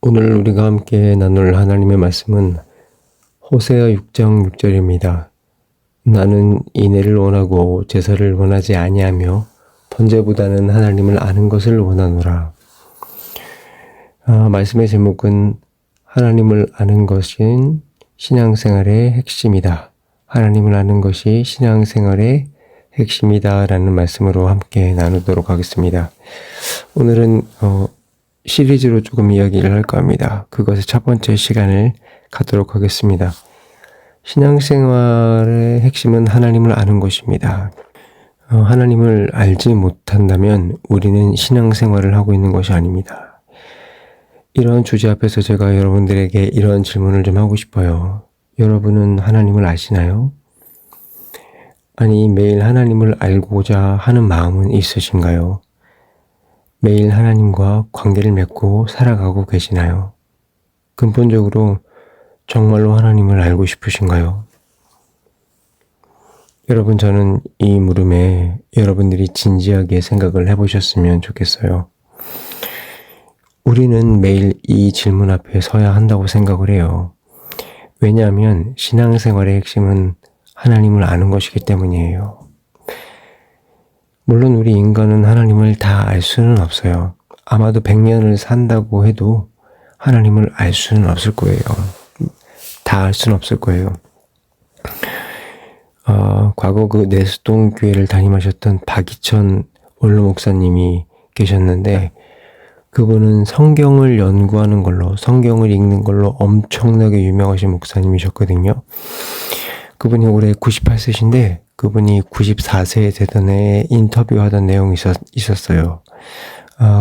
오늘 우리가 함께 나눌 하나님의 말씀은 호세아 6장 6절입니다. 나는 인애를 원하고 제사를 원하지 아니하며 번제보다는 하나님을 아는 것을 원하노라. 말씀의 제목은 하나님을 아는 것은 신앙생활의 핵심이다. 하나님을 아는 것이 신앙생활의 핵심이다 라는 말씀으로 함께 나누도록 하겠습니다. 오늘은 시리즈로 조금 이야기를 할까 합니다. 그것의 첫 번째 시간을 갖도록 하겠습니다. 신앙생활의 핵심은 하나님을 아는 것입니다. 하나님을 알지 못한다면 우리는 신앙생활을 하고 있는 것이 아닙니다. 이런 주제 앞에서 제가 여러분들에게 이런 질문을 좀 하고 싶어요. 여러분은 하나님을 아시나요? 아니, 매일 하나님을 알고자 하는 마음은 있으신가요? 매일 하나님과 관계를 맺고 살아가고 계시나요? 근본적으로 정말로 하나님을 알고 싶으신가요? 여러분, 저는 이 물음에 여러분들이 진지하게 생각을 해보셨으면 좋겠어요. 우리는 매일 이 질문 앞에 서야 한다고 생각을 해요. 왜냐하면 신앙생활의 핵심은 하나님을 아는 것이기 때문이에요. 물론 우리 인간은 하나님을 다 알 수는 없어요. 아마도 100년을 산다고 해도 하나님을 알 수는 없을 거예요. 다 알 수는 없을 거예요. 과거 그 내수동 교회를 담임하셨던 박이천 원로 목사님이 계셨는데, 그분은 성경을 연구하는 걸로, 성경을 읽는 걸로 엄청나게 유명하신 목사님이셨거든요. 그분이 올해 98세신데 그분이 94세에 되던 해에 인터뷰하던 내용이 있었어요.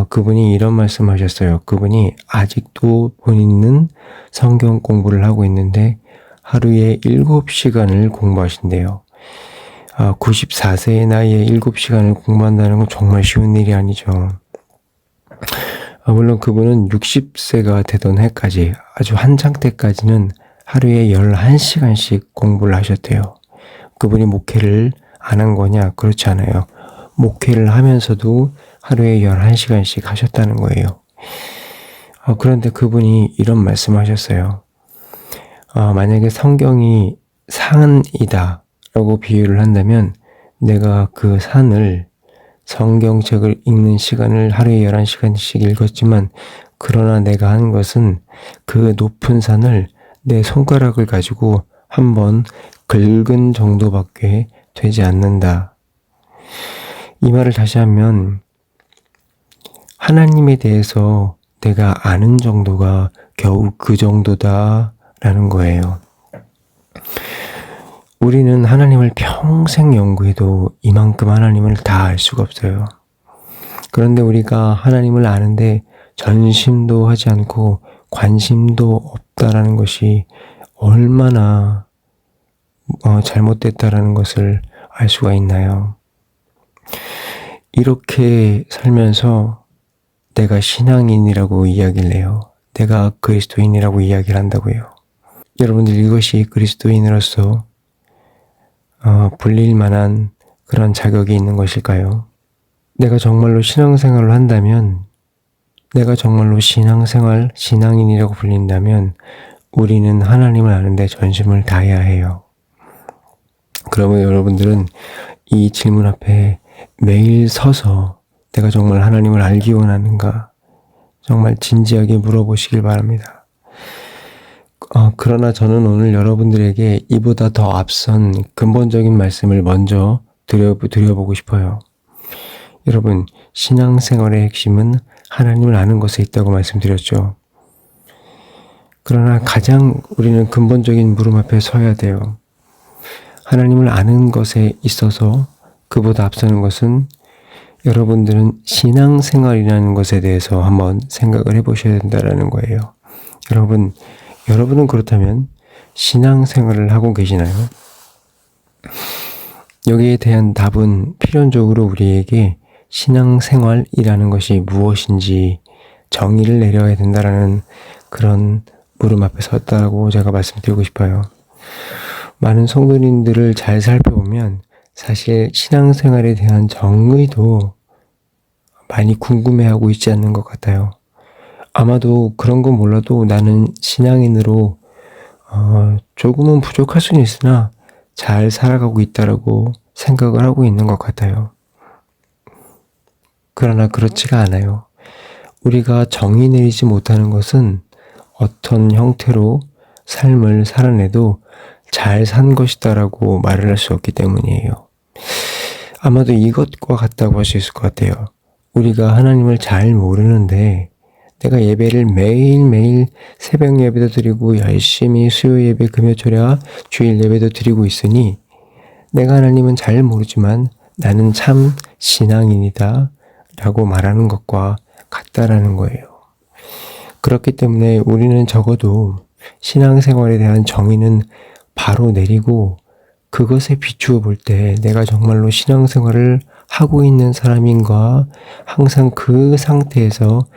그분이 이런 말씀하셨어요. 그분이 아직도 본인은 성경 공부를 하고 있는데 하루에 7시간을 공부하신대요. 94세의 나이에 7시간을 공부한다는 건 정말 쉬운 일이 아니죠. 물론 그분은 60세가 되던 해까지, 아주 한창 때까지는 하루에 11시간씩 공부를 하셨대요. 그분이 목회를 안 한 거냐? 그렇지 않아요. 목회를 하면서도 하루에 11시간씩 하셨다는 거예요. 그런데 그분이 이런 말씀을 하셨어요. 만약에 성경이 산이다 라고 비유를 한다면 내가 그 산을, 성경책을 읽는 시간을 하루에 11시간씩 읽었지만, 그러나 내가 한 것은 그 높은 산을 내 손가락을 가지고 한번 긁은 정도밖에 되지 않는다. 이 말을 다시 하면 하나님에 대해서 내가 아는 정도가 겨우 그 정도다 라는 거예요. 우리는 하나님을 평생 연구해도 이만큼 하나님을 다 알 수가 없어요. 그런데 우리가 하나님을 아는데 전심도 하지 않고 관심도 없다라는 것이 얼마나 잘못됐다라는 것을 알 수가 있나요? 이렇게 살면서 내가 신앙인이라고 이야기를 해요. 내가 그리스도인이라고 이야기를 한다고요. 여러분들, 이것이 그리스도인으로서 불릴 만한 그런 자격이 있는 것일까요? 내가 정말로 신앙생활을 한다면, 내가 정말로 신앙인이라고 불린다면 우리는 하나님을 아는데 전심을 다해야 해요. 그러면 여러분들은 이 질문 앞에 매일 서서 내가 정말 하나님을 알기 원하는가? 정말 진지하게 물어보시길 바랍니다. 그러나 저는 오늘 여러분들에게 이보다 더 앞선 근본적인 말씀을 먼저 드려보고 싶어요. 여러분, 신앙생활의 핵심은 하나님을 아는 것에 있다고 말씀드렸죠. 그러나 가장 우리는 근본적인 물음 앞에 서야 돼요. 하나님을 아는 것에 있어서 그보다 앞서는 것은, 여러분들은 신앙생활이라는 것에 대해서 한번 생각을 해보셔야 된다는 거예요. 여러분은 그렇다면 신앙생활을 하고 계시나요? 여기에 대한 답은 필연적으로 우리에게 신앙생활이라는 것이 무엇인지 정의를 내려야 된다라는 그런 물음 앞에 섰다고 제가 말씀드리고 싶어요. 많은 성도님들을 잘 살펴보면 사실 신앙생활에 대한 정의도 많이 궁금해하고 있지 않는 것 같아요. 아마도 그런 건 몰라도 나는 신앙인으로 조금은 부족할 수는 있으나 잘 살아가고 있다라고 생각을 하고 있는 것 같아요. 그러나 그렇지가 않아요. 우리가 정의 내리지 못하는 것은 어떤 형태로 삶을 살아내도 잘 산 것이다라고 말을 할 수 없기 때문이에요. 아마도 이것과 같다고 할 수 있을 것 같아요. 우리가 하나님을 잘 모르는데 내가 예배를 매일매일 새벽 예배도 드리고 열심히 수요 예배, 금요 철야, 주일 예배도 드리고 있으니 내가 하나님은 잘 모르지만 나는 참 신앙인이다 라고 말하는 것과 같다라는 거예요. 그렇기 때문에 우리는 적어도 신앙생활에 대한 정의는 바로 내리고 그것에 비추어 볼 때 내가 정말로 신앙생활을 하고 있는 사람인가 항상 그 상태에서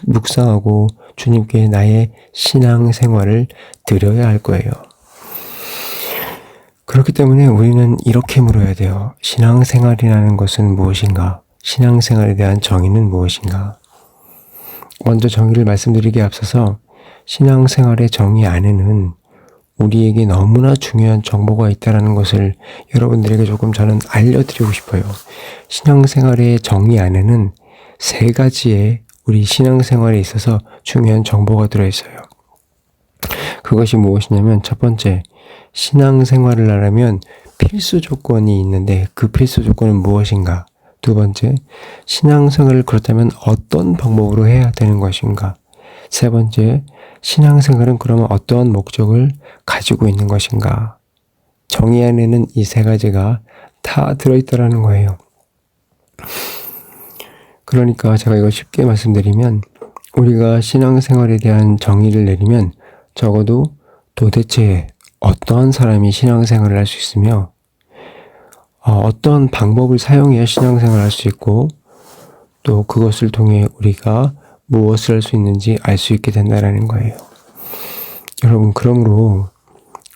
묵상하고 주님께 나의 신앙생활을 드려야 할 거예요. 그렇기 때문에 우리는 이렇게 물어야 돼요. 신앙생활이라는 것은 무엇인가? 신앙생활에 대한 정의는 무엇인가? 먼저 정의를 말씀드리기에 앞서서 신앙생활의 정의 안에는 우리에게 너무나 중요한 정보가 있다는 것을 여러분들에게 조금 저는 알려드리고 싶어요. 신앙생활의 정의 안에는 3가지의 우리 신앙생활에 있어서 중요한 정보가 들어있어요. 그것이 무엇이냐면 첫 번째, 신앙생활을 하려면 필수 조건이 있는데 그 필수 조건은 무엇인가? 두 번째, 신앙생활을 그렇다면 어떤 방법으로 해야 되는 것인가? 세 번째, 신앙생활은 그러면 어떠한 목적을 가지고 있는 것인가? 정의 안에는 이 3가지가 다 들어있다라는 거예요. 그러니까 제가 이걸 쉽게 말씀드리면 우리가 신앙생활에 대한 정의를 내리면 적어도 도대체 어떠한 사람이 신앙생활을 할 수 있으며 어떤 방법을 사용해야 신앙생활을 할 수 있고 또 그것을 통해 우리가 무엇을 할 수 있는지 알 수 있게 된다는 거예요. 여러분, 그러므로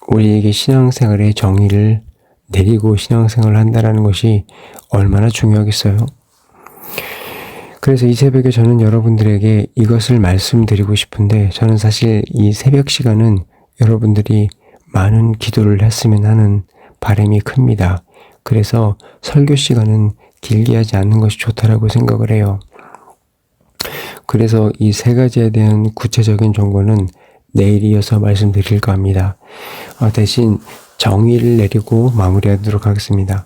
우리에게 신앙생활의 정의를 내리고 신앙생활을 한다는 것이 얼마나 중요하겠어요? 그래서 이 새벽에 저는 여러분들에게 이것을 말씀드리고 싶은데 저는 사실 이 새벽 시간은 여러분들이 많은 기도를 했으면 하는 바람이 큽니다. 그래서 설교 시간은 길게 하지 않는 것이 좋다라고 생각을 해요. 그래서 이 3가지에 대한 구체적인 정보는 내일 이어서 말씀드릴까 합니다. 대신 정의를 내리고 마무리하도록 하겠습니다.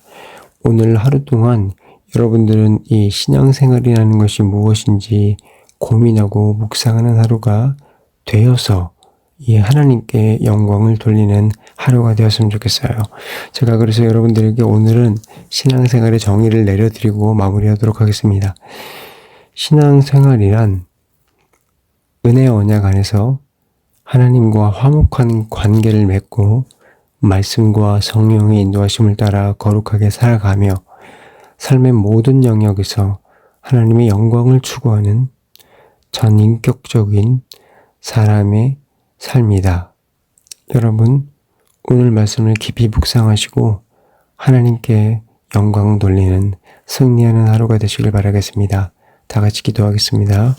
오늘 하루 동안 여러분들은 이 신앙생활이라는 것이 무엇인지 고민하고 묵상하는 하루가 되어서 이 하나님께 영광을 돌리는 하루가 되었으면 좋겠어요. 제가 그래서 여러분들에게 오늘은 신앙생활의 정의를 내려드리고 마무리하도록 하겠습니다. 신앙생활이란 은혜 언약 안에서 하나님과 화목한 관계를 맺고 말씀과 성령의 인도하심을 따라 거룩하게 살아가며 삶의 모든 영역에서 하나님의 영광을 추구하는 전인격적인 사람의 삶이다. 여러분, 오늘 말씀을 깊이 묵상하시고 하나님께 영광 돌리는 승리하는 하루가 되시길 바라겠습니다. 다 같이 기도하겠습니다.